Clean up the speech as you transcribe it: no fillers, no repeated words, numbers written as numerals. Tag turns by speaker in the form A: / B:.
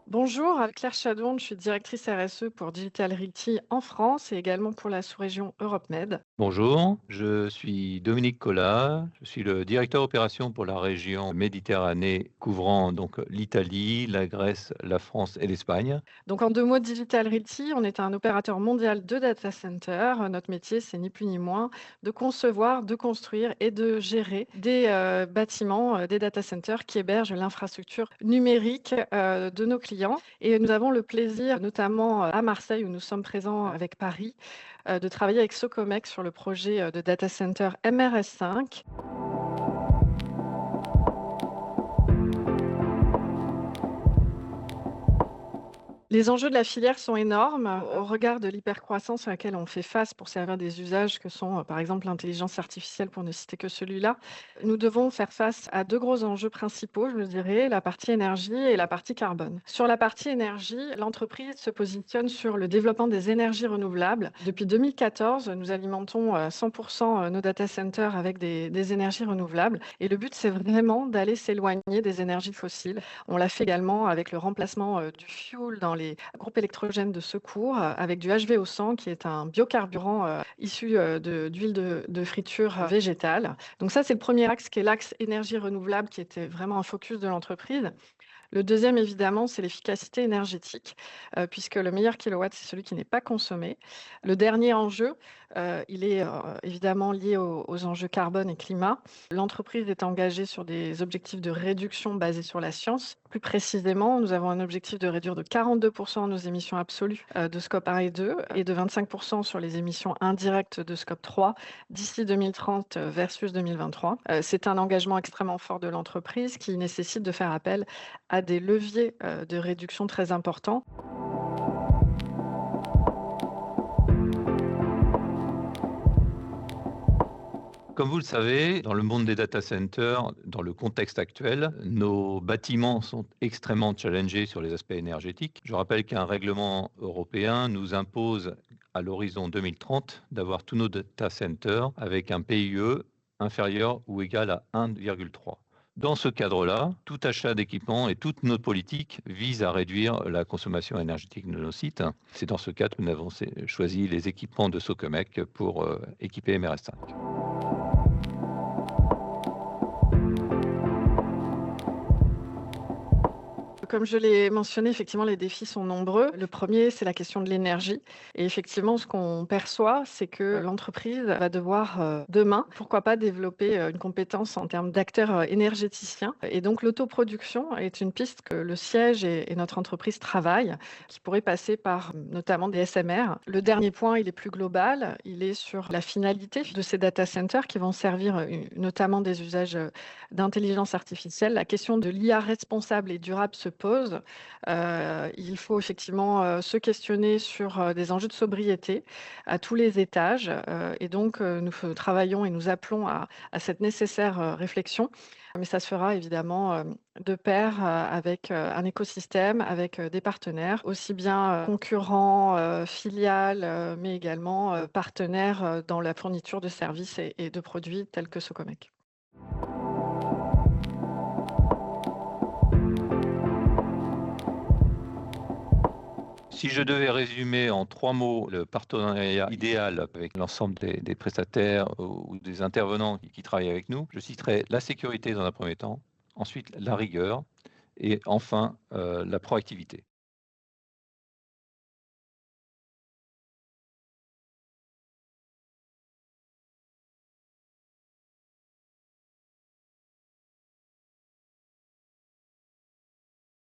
A: Bonjour, Claire Chadon, je suis directrice RSE pour Digital Realty en France et également pour la sous-région Europe Med.
B: Bonjour, je suis Dominique Collat, je suis le directeur opération pour la région Méditerranée couvrant donc l'Italie, la Grèce, la France et l'Espagne.
A: Donc en deux mots, Digital Realty, on est un opérateur mondial de data center. Notre métier, c'est ni plus ni moins de concevoir, de construire et de gérer des bâtiments, des data centers qui hébergent l'infrastructure numérique de nos clients. Et nous avons le plaisir, notamment à Marseille où nous sommes présents avec Paris, de travailler avec Socomec sur le projet de data center MRS5. Les enjeux de la filière sont énormes au regard de l'hypercroissance à laquelle on fait face pour servir des usages que sont, par exemple, l'intelligence artificielle, pour ne citer que celui-là. Nous devons faire face à 2 gros enjeux principaux, je dirais, la partie énergie et la partie carbone. Sur la partie énergie, l'entreprise se positionne sur le développement des énergies renouvelables. Depuis 2014, nous alimentons, 100 nos data centers avec des énergies renouvelables et le but, c'est vraiment d'aller s'éloigner des énergies fossiles. On l'a fait également avec le remplacement, du fioul dans les groupes électrogènes de secours, avec du HVO100 qui est un biocarburant, issu, d'huile de friture végétale. Donc ça, c'est le premier axe qui est l'axe énergie renouvelable qui était vraiment un focus de l'entreprise. Le deuxième, évidemment, c'est l'efficacité énergétique, puisque le meilleur kilowatt, c'est celui qui n'est pas consommé. Le dernier enjeu, il est, évidemment lié aux enjeux carbone et climat. L'entreprise est engagée sur des objectifs de réduction basés sur la science. Plus précisément, nous avons un objectif de réduire de 42 nos émissions absolues, de scope 1 et 2 et de 25 sur les émissions indirectes de scope 3 d'ici 2030, versus 2023. C'est un engagement extrêmement fort de l'entreprise qui nécessite de faire appel à des leviers, de réduction très importants.
B: Comme vous le savez, dans le monde des data centers, dans le contexte actuel, nos bâtiments sont extrêmement challengés sur les aspects énergétiques. Je rappelle qu'un règlement européen nous impose à l'horizon 2030 d'avoir tous nos data centers avec un PIE inférieur ou égal à 1,3. Dans ce cadre-là, tout achat d'équipement et toute notre politique vise à réduire la consommation énergétique de nos sites. C'est dans ce cadre que nous avons choisi les équipements de Socomec pour équiper MRS5.
A: Comme je l'ai mentionné, effectivement, les défis sont nombreux. Le premier, c'est la question de l'énergie. Et effectivement, ce qu'on perçoit, c'est que l'entreprise va devoir, demain, pourquoi pas développer une compétence en termes d'acteurs énergéticiens. Et donc, l'autoproduction est une piste que le siège et notre entreprise travaillent, qui pourrait passer par notamment des SMR. Le dernier point, il est plus global. Il est sur la finalité de ces data centers qui vont servir notamment des usages d'intelligence artificielle. La question de l'IA responsable et durable se pose. Il faut effectivement, se questionner sur, des enjeux de sobriété à tous les étages, et donc nous travaillons et nous appelons à cette nécessaire, réflexion. Mais ça se fera évidemment, de pair, avec, un écosystème, avec, des partenaires, aussi bien, concurrents, filiales, mais également, partenaires, dans la fourniture de services et de produits tels que Socomec.
B: Si je devais résumer en 3 mots le partenariat idéal avec l'ensemble des prestataires ou des intervenants qui travaillent avec nous, je citerai la sécurité dans un premier temps, ensuite la rigueur et enfin, la proactivité.